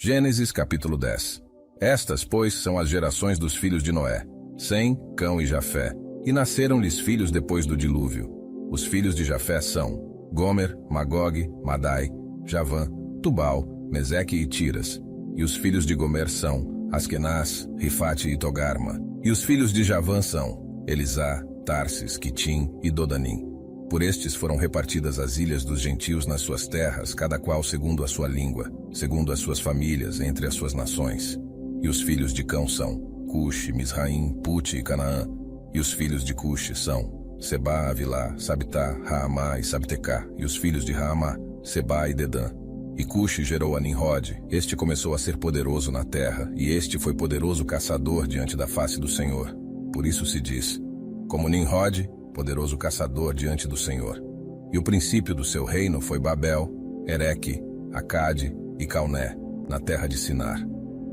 Gênesis capítulo 10. Estas, pois, são as gerações dos filhos de Noé, Sem, Cão e Jafé, e nasceram-lhes filhos depois do dilúvio. Os filhos de Jafé são Gomer, Magog, Madai, Javã, Tubal, Meseque e Tiras. E os filhos de Gomer são Askenaz, Rifate e Togarma. E os filhos de Javã são Elisá, Tarsis, Quitim e Dodanim. Por estes foram repartidas as ilhas dos gentios nas suas terras, cada qual segundo a sua língua, segundo as suas famílias, entre as suas nações. E os filhos de Cão são Cuxi, Misraim, Pute e Canaã. E os filhos de Cuxi são Sebá, Avilá, Sabitá, Raamá e Sabtecá. E os filhos de Raamá, Sebá e Dedã. E Cuxi gerou a Nimrod. Este começou a ser poderoso na terra, e este foi poderoso caçador diante da face do Senhor. Por isso se diz, como Nimrod, poderoso caçador diante do Senhor. E o princípio do seu reino foi Babel, Ereque, Acade e Calné, na terra de Sinar.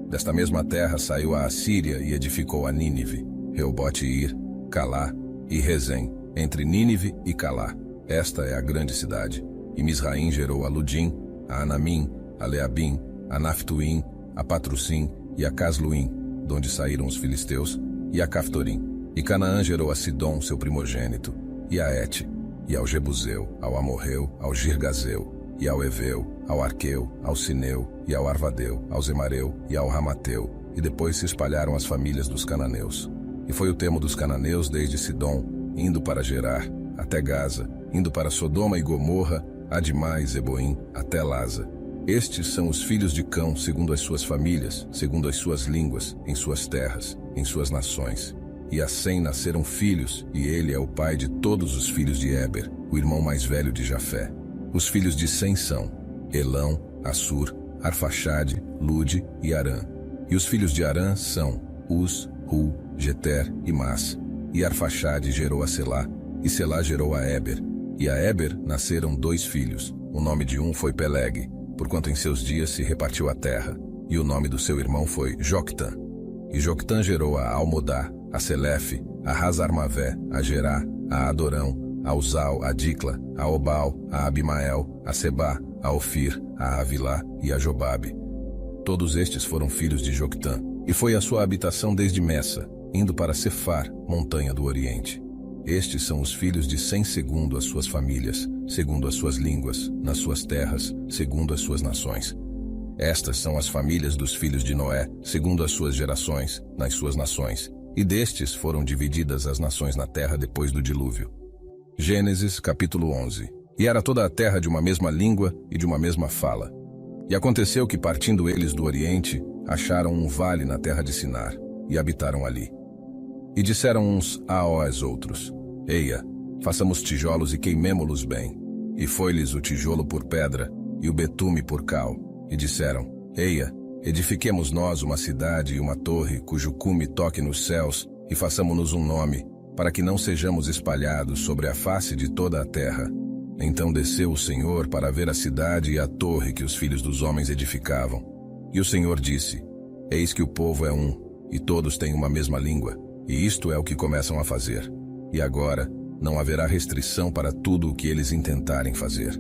Desta mesma terra saiu a Assíria e edificou a Nínive, Reobote-ir, Calá e Rezém, entre Nínive e Calá. Esta é a grande cidade. E Misraim gerou a Ludim, a Anamim, a Leabim, a Naphtuim, a Patrussim e a Casluim, donde saíram os filisteus, e a Caftorim. E Canaã gerou a Sidom, seu primogênito, e a Et, e ao Jebuseu, ao Amorreu, ao Girgazeu, e ao Eveu, ao Arqueu, ao Sineu, e ao Arvadeu, ao Zemareu, e ao Ramateu, e depois se espalharam as famílias dos cananeus. E foi o termo dos cananeus desde Sidom, indo para Gerar, até Gaza, indo para Sodoma e Gomorra, Admá e Zeboim, até Laza. Estes são os filhos de Cão, segundo as suas famílias, segundo as suas línguas, em suas terras, em suas nações. E a Sem nasceram filhos, e ele é o pai de todos os filhos de Éber, o irmão mais velho de Jafé. Os filhos de Sem são Elão, Assur, Arfaxade, Lude e Arã. E os filhos de Arã são Uz, Hu, Jeter e Mas. E Arfaxade gerou a Selá, e Selá gerou a Éber. E a Éber nasceram 2 filhos. O nome de um foi Peleg, porquanto em seus dias se repartiu a terra. E o nome do seu irmão foi Joctã. E Joctã gerou a Almodá, a Selefe, a Hazarmavé, a Gerá, a Adorão, a Uzal, a Dicla, a Obal, a Abimael, a Sebá, a Ofir, a Avilá e a Jobabe. Todos estes foram filhos de Joctã, e foi a sua habitação desde Messa, indo para Cefar, montanha do Oriente. Estes são os filhos de Sem segundo as suas famílias, segundo as suas línguas, nas suas terras, segundo as suas nações. Estas são as famílias dos filhos de Noé, segundo as suas gerações, nas suas nações. E destes foram divididas as nações na terra depois do dilúvio. Gênesis capítulo 11. E era toda a terra de uma mesma língua e de uma mesma fala. E aconteceu que, partindo eles do Oriente, acharam um vale na terra de Sinar, e habitaram ali. E disseram uns aos outros, Eia, façamos tijolos e queimemo-los bem. E foi-lhes o tijolo por pedra, e o betume por cal. E disseram, Eia, edifiquemos nós uma cidade e uma torre, cujo cume toque nos céus, e façamo-nos um nome, para que não sejamos espalhados sobre a face de toda a terra. Então desceu o Senhor para ver a cidade e a torre que os filhos dos homens edificavam. E o Senhor disse, Eis que o povo é um, e todos têm uma mesma língua, e isto é o que começam a fazer. E agora não haverá restrição para tudo o que eles intentarem fazer.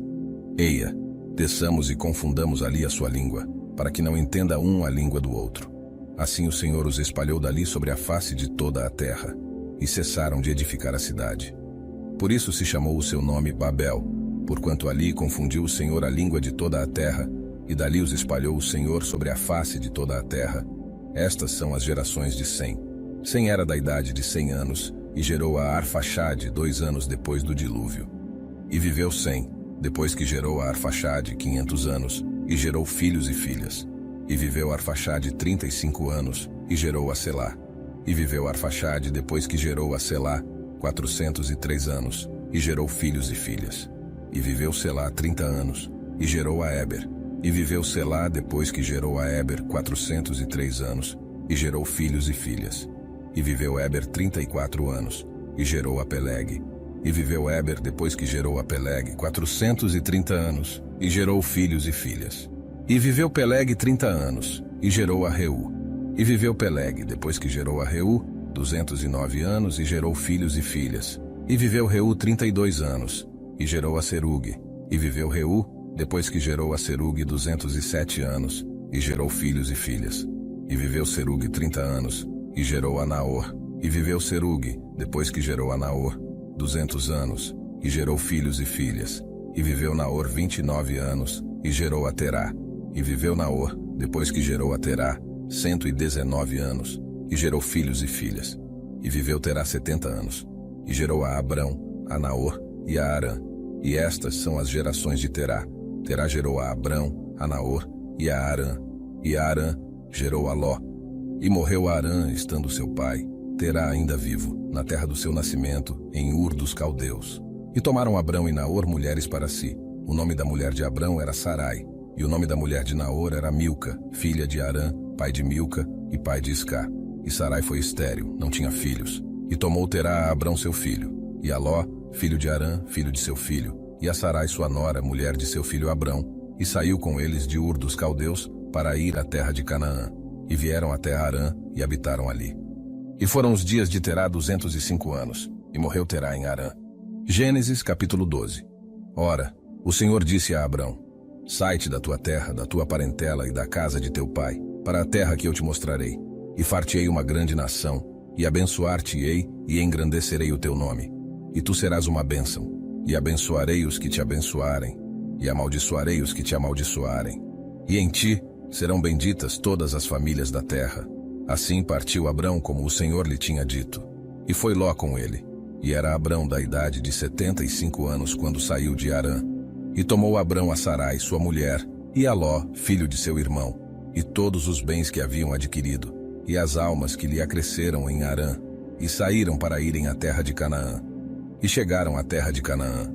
Eia, desçamos e confundamos ali a sua língua, para que não entenda um a língua do outro. Assim o Senhor os espalhou dali sobre a face de toda a terra, e cessaram de edificar a cidade. Por isso se chamou o seu nome Babel, porquanto ali confundiu o Senhor a língua de toda a terra, e dali os espalhou o Senhor sobre a face de toda a terra. Estas são as gerações de Sem. Sem era da idade de 100 anos, e gerou a Arfaxade 2 anos depois do dilúvio. E viveu Sem, depois que gerou a Arfaxade 500 anos, e gerou filhos e filhas. E viveu Arfaxade 35 anos, e gerou a Selá. E viveu Arfaxade depois que gerou a Selá 403 anos, e gerou filhos e filhas. E viveu Selá 30 anos, e gerou a Éber. E viveu Selá depois que gerou a Éber 403 anos, e gerou filhos e filhas. E viveu Éber 34 anos, e gerou a Peleg. E viveu Éber depois que gerou a Peleg 430 anos, e gerou filhos e filhas. E viveu Peleg 30 anos, e gerou a Reu. E viveu Peleg depois que gerou a Reu 209 anos, e gerou filhos e filhas. E viveu Reu 32 anos, e gerou a Serugue. E viveu Reu, depois que gerou a Serugue 207 anos, e gerou filhos e filhas. E viveu Serugue 30 anos, e gerou a Naor. E viveu Serugue, depois que gerou a Naor, 200 anos, e gerou filhos e filhas. E viveu Naor 29 anos, e gerou a Terá. E viveu Naor, depois que gerou a Terá, 119 anos, e gerou filhos e filhas. E viveu Terá 70 anos, e gerou a Abrão, a Naor e a Arã. E estas são as gerações de Terá. Terá gerou a Abrão, a Naor e a Arã. E a Arã gerou a Ló. E morreu Arã, estando seu pai, Terá ainda vivo, na terra do seu nascimento, em Ur dos Caldeus. E tomaram Abrão e Naor mulheres para si. O nome da mulher de Abrão era Sarai, e o nome da mulher de Naor era Milca, filha de Arã, pai de Milca e pai de Iscá. E Sarai foi estéril, não tinha filhos. E tomou Terá a Abrão seu filho, e a Ló, filho de Arã, filho de seu filho, e a Sarai sua nora, mulher de seu filho Abrão, e saiu com eles de Ur dos Caldeus para ir à terra de Canaã. E vieram até Harã e habitaram ali. E foram os dias de Terá 205 anos, e morreu Terá em Harã. Gênesis capítulo 12. Ora, o Senhor disse a Abrão: Sai-te da tua terra, da tua parentela e da casa de teu pai, para a terra que eu te mostrarei, e far-te-ei uma grande nação, e abençoar-te-ei, e engrandecerei o teu nome. E tu serás uma bênção, e abençoarei os que te abençoarem, e amaldiçoarei os que te amaldiçoarem. E em ti serão benditas todas as famílias da terra. Assim partiu Abrão como o Senhor lhe tinha dito. E foi Ló com ele. E era Abrão da idade de 75 anos quando saiu de Harã. E tomou Abrão a Sarai, sua mulher, e a Ló, filho de seu irmão, e todos os bens que haviam adquirido, e as almas que lhe acresceram em Harã, e saíram para irem à terra de Canaã. E chegaram à terra de Canaã.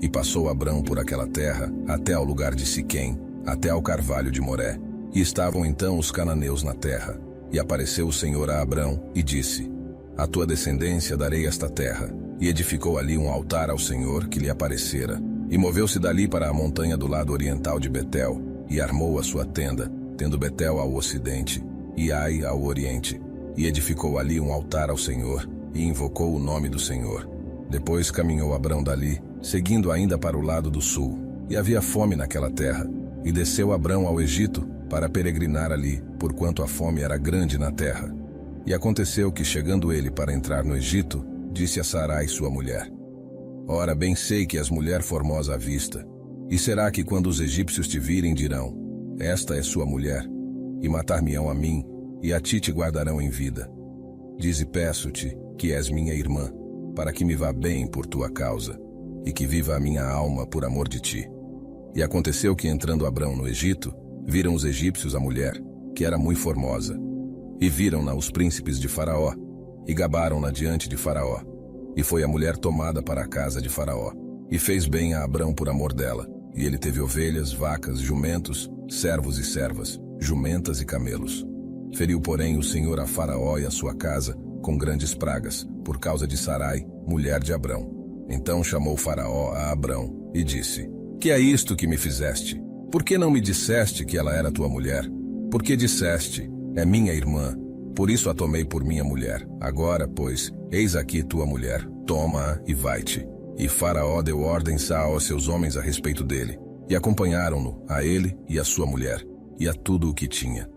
E passou Abrão por aquela terra, até ao lugar de Siquém, até ao carvalho de Moré. E estavam então os cananeus na terra. E apareceu o Senhor a Abrão, e disse: À tua descendência darei esta terra. E edificou ali um altar ao Senhor que lhe aparecera. E moveu-se dali para a montanha do lado oriental de Betel, e armou a sua tenda, tendo Betel ao ocidente, e Ai ao oriente. E edificou ali um altar ao Senhor, e invocou o nome do Senhor. Depois caminhou Abrão dali, seguindo ainda para o lado do sul. E havia fome naquela terra. E desceu Abrão ao Egito, para peregrinar ali, porquanto a fome era grande na terra. E aconteceu que, chegando ele para entrar no Egito, disse a Sarai sua mulher: Ora, bem sei que és mulher formosa à vista. E será que quando os egípcios te virem dirão: Esta é sua mulher, e matar-me-ão a mim, e a ti te guardarão em vida. Dize, peço-te, que és minha irmã, para que me vá bem por tua causa, e que viva a minha alma por amor de ti. E aconteceu que, entrando Abrão no Egito, viram os egípcios a mulher, que era muito formosa. E viram-na os príncipes de Faraó, e gabaram-na diante de Faraó. E foi a mulher tomada para a casa de Faraó. E fez bem a Abrão por amor dela. E ele teve ovelhas, vacas, jumentos, servos e servas, jumentas e camelos. Feriu, porém, o Senhor a Faraó e a sua casa com grandes pragas, por causa de Sarai, mulher de Abrão. Então chamou Faraó a Abrão, e disse: Que é isto que me fizeste? Por que não me disseste que ela era tua mulher? Porque disseste: É minha irmã, por isso a tomei por minha mulher. Agora, pois, eis aqui tua mulher, toma-a e vai-te. E Faraó deu ordens aos seus homens a respeito dele, e acompanharam-no, a ele e a sua mulher, e a tudo o que tinha.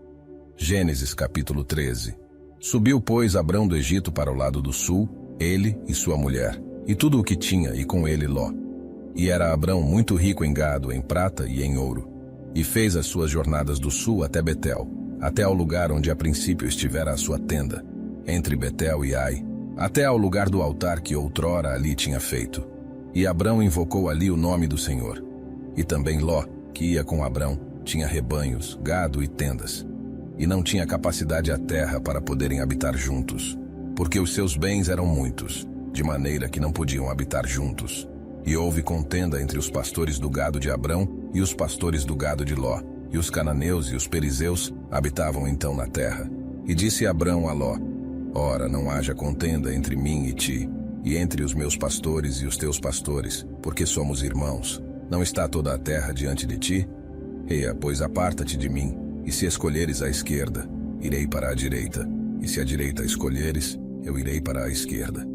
Gênesis capítulo 13. Subiu, pois, Abrão do Egito para o lado do sul, ele e sua mulher, e tudo o que tinha, e com ele Ló. E era Abrão muito rico em gado, em prata e em ouro. E fez as suas jornadas do sul até Betel, até ao lugar onde a princípio estivera a sua tenda, entre Betel e Ai, até ao lugar do altar que outrora ali tinha feito. E Abrão invocou ali o nome do Senhor. E também Ló, que ia com Abrão, tinha rebanhos, gado e tendas. E não tinha capacidade a terra para poderem habitar juntos, porque os seus bens eram muitos, de maneira que não podiam habitar juntos. E houve contenda entre os pastores do gado de Abrão e os pastores do gado de Ló, e os cananeus e os perizeus habitavam então na terra. E disse Abrão a Ló: Ora, não haja contenda entre mim e ti, e entre os meus pastores e os teus pastores, porque somos irmãos. Não está toda a terra diante de ti? Eia, pois aparta-te de mim, e se escolheres a esquerda, irei para a direita, e se a direita escolheres, eu irei para a esquerda.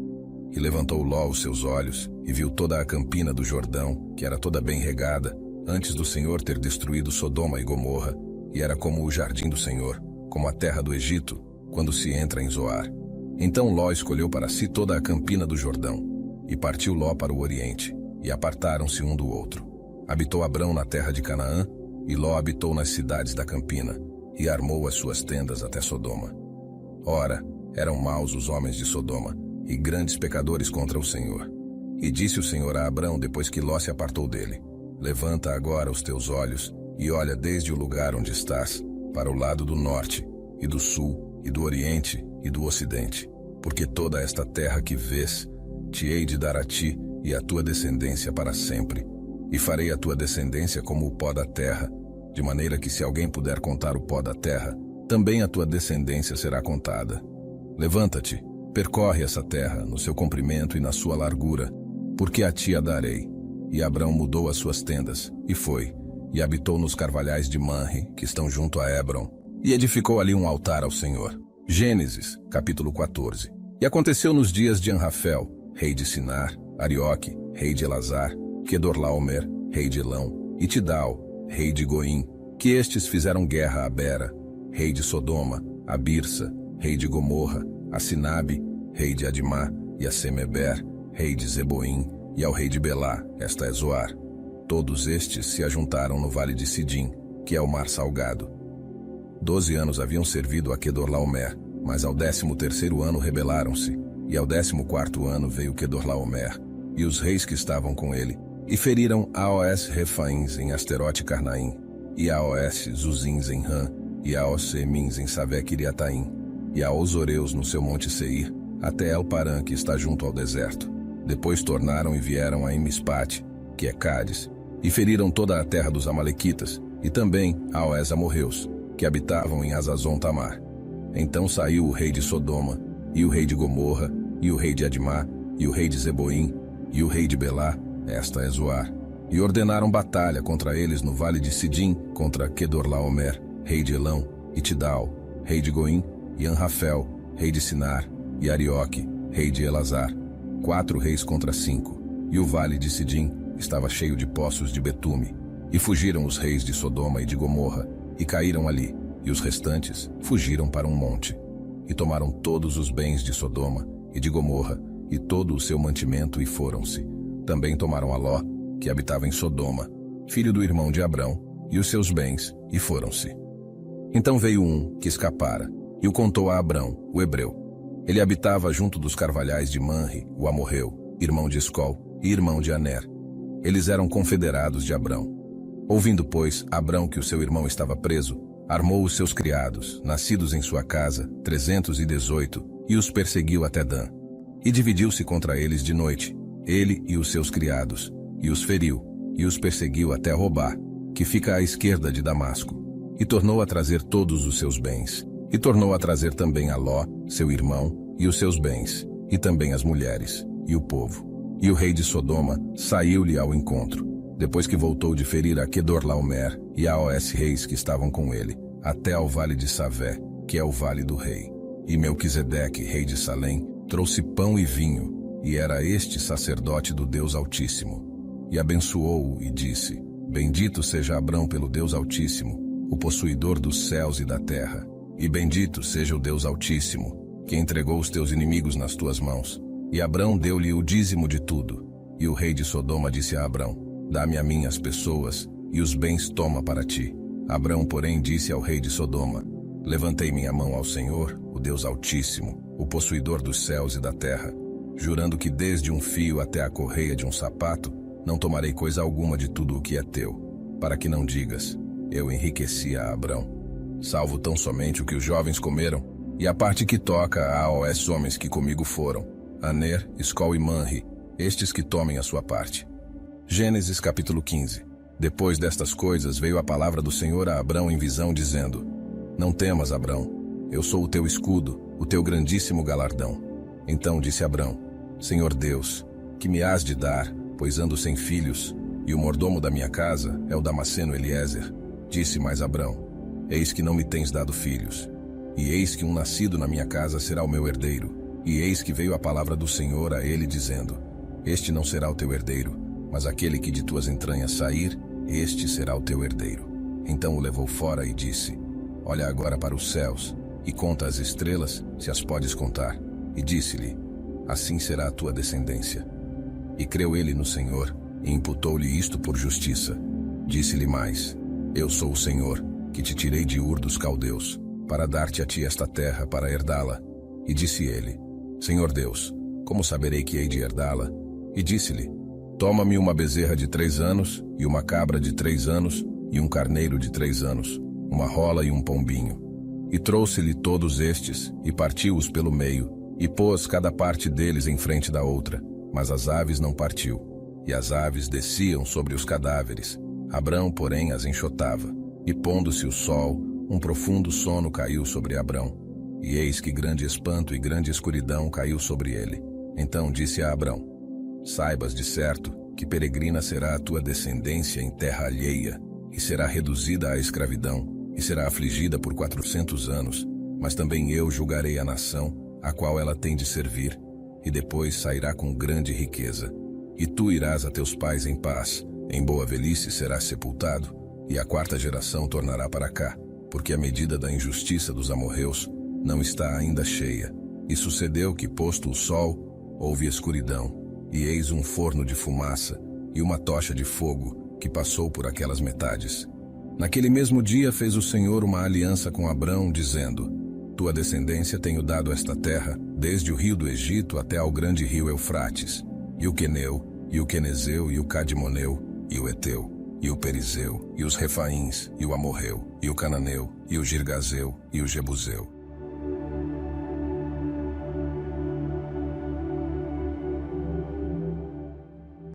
E levantou Ló os seus olhos, e viu toda a campina do Jordão, que era toda bem regada, antes do Senhor ter destruído Sodoma e Gomorra, e era como o jardim do Senhor, como a terra do Egito, quando se entra em Zoar. Então Ló escolheu para si toda a campina do Jordão, e partiu Ló para o oriente, e apartaram-se um do outro. Habitou Abrão na terra de Canaã, e Ló habitou nas cidades da campina, e armou as suas tendas até Sodoma. Ora, eram maus os homens de Sodoma, e grandes pecadores contra o Senhor. E disse o Senhor a Abrão depois que Ló se apartou dele: Levanta agora os teus olhos, e olha desde o lugar onde estás, para o lado do norte, e do sul, e do oriente, e do ocidente, porque toda esta terra que vês, te hei de dar a ti e à tua descendência para sempre, e farei a tua descendência como o pó da terra, de maneira que se alguém puder contar o pó da terra, também a tua descendência será contada. Levanta-te, percorre essa terra, no seu comprimento e na sua largura, porque a ti a darei. E Abrão mudou as suas tendas, e foi, e habitou nos carvalhais de Manre, que estão junto a Hebron, e edificou ali um altar ao Senhor. Gênesis, capítulo 14. E aconteceu nos dias de Anrafel, rei de Sinar, Arioque, rei de Elazar, Quedorlaomer, rei de Elão, e Tidal, rei de Goim, que estes fizeram guerra a Bera, rei de Sodoma, a Birsa, rei de Gomorra, a Sinabe, rei de Adimá, e a Semeber, rei de Zeboim, e ao rei de Belá, esta é Zoar. Todos estes se ajuntaram no vale de Sidim, que é o mar salgado. 12 anos haviam servido a Quedorlaomer, mas ao 13º ano rebelaram-se, e ao 14º ano veio Quedorlaomer, e os reis que estavam com ele, e feriram Aos Refaíns em Asterote Carnaim, e Aos Zuzins em Ram, e Aos Semins em Savé-Quiriataim, e aos Oreus no seu monte Seir, até El-Parã, que está junto ao deserto. Depois tornaram e vieram a Mispate, que é Cádiz, e feriram toda a terra dos Amalequitas, e também aos amorreus, que habitavam em Azazon Tamar. Então saiu o rei de Sodoma, e o rei de Gomorra, e o rei de Adimá, e o rei de Zeboim, e o rei de Belá, esta é Zoar, e ordenaram batalha contra eles no vale de Sidim, contra Quedorlaomer, rei de Elão, e Tidal, rei de Goim, e Anrafel, rei de Sinar, e Arioque, rei de Elazar, 4 reis contra 5, e o vale de Sidim estava cheio de poços de betume, e fugiram os reis de Sodoma e de Gomorra, e caíram ali, e os restantes fugiram para um monte, e tomaram todos os bens de Sodoma e de Gomorra, e todo o seu mantimento, e foram-se. Também tomaram a Ló, que habitava em Sodoma, filho do irmão de Abrão, e os seus bens, e foram-se. Então veio um que escapara, e o contou a Abrão, o hebreu. Ele habitava junto dos carvalhais de Manre, o amorreu, irmão de Escol e irmão de Aner. Eles eram confederados de Abrão. Ouvindo, pois, Abrão que o seu irmão estava preso, armou os seus criados, nascidos em sua casa, 318, e os perseguiu até Dan. E dividiu-se contra eles de noite, ele e os seus criados, e os feriu, e os perseguiu até Robá, que fica à esquerda de Damasco, e tornou a trazer todos os seus bens, e tornou a trazer também a Ló, seu irmão, e os seus bens, e também as mulheres, e o povo. E o rei de Sodoma saiu-lhe ao encontro, depois que voltou de ferir a Quedorlaomer e a Aos reis que estavam com ele, até ao vale de Savé, que é o vale do rei. E Melquisedeque, rei de Salém, trouxe pão e vinho, e era este sacerdote do Deus Altíssimo. E abençoou-o e disse: Bendito seja Abrão pelo Deus Altíssimo, o possuidor dos céus e da terra. E bendito seja o Deus Altíssimo, que entregou os teus inimigos nas tuas mãos. E Abrão deu-lhe o dízimo de tudo. E o rei de Sodoma disse a Abrão: Dá-me a mim as pessoas, e os bens toma para ti. Abrão, porém, disse ao rei de Sodoma: Levantei minha mão ao Senhor, o Deus Altíssimo, o possuidor dos céus e da terra, jurando que desde um fio até a correia de um sapato, não tomarei coisa alguma de tudo o que é teu, para que não digas: Eu enriqueci a Abrão, salvo tão somente o que os jovens comeram, e a parte que toca a aos homens que comigo foram, Aner, Escol e Manre, estes que tomem a sua parte. Gênesis capítulo 15. Depois destas coisas veio a palavra do Senhor a Abrão em visão, dizendo: Não temas, Abrão, eu sou o teu escudo, o teu grandíssimo galardão. Então disse Abrão: Senhor Deus, que me hás de dar, pois ando sem filhos, e o mordomo da minha casa é o Damasceno Eliezer. Disse mais Abrão: Eis que não me tens dado filhos, e eis que um nascido na minha casa será o meu herdeiro. E eis que veio a palavra do Senhor a ele, dizendo: Este não será o teu herdeiro, mas aquele que de tuas entranhas sair, este será o teu herdeiro. Então o levou fora e disse: Olha agora para os céus, e conta as estrelas, se as podes contar. E disse-lhe: Assim será a tua descendência. E creu ele no Senhor, e imputou-lhe isto por justiça. Disse-lhe mais: Eu sou o Senhor, que te tirei de Ur dos Caldeus, para dar-te a ti esta terra para herdá-la. E disse ele: Senhor Deus, como saberei que hei de herdá-la? E disse-lhe: Toma-me uma bezerra de 3 anos, e uma cabra de 3 anos, e um carneiro de 3 anos, uma rola e um pombinho. E trouxe-lhe todos estes, e partiu-os pelo meio, e pôs cada parte deles em frente da outra, mas as aves não partiu. E as aves desciam sobre os cadáveres. Abrão, porém, as enxotava. E pondo-se o sol, um profundo sono caiu sobre Abrão. E eis que grande espanto e grande escuridão caiu sobre ele. Então disse a Abrão: Saibas de certo que peregrina será a tua descendência em terra alheia, e será reduzida à escravidão, e será afligida por 400 anos, mas também eu julgarei a nação, a qual ela tem de servir, e depois sairá com grande riqueza. E tu irás a teus pais em paz, em boa velhice serás sepultado, e a 4ª geração tornará para cá, porque a medida da injustiça dos amorreus não está ainda cheia. E sucedeu que, posto o sol, houve escuridão, e eis um forno de fumaça, e uma tocha de fogo, que passou por aquelas metades. Naquele mesmo dia fez o Senhor uma aliança com Abrão, dizendo: Tua descendência tenho dado esta terra, desde o rio do Egito até ao grande rio Eufrates, e o Queneu, e o Quenezeu, e o Cadmoneu, e o Eteu, e o Perizeu, e os Refaíns, e o Amorreu, e o Cananeu, e o Girgazeu, e o Jebuseu.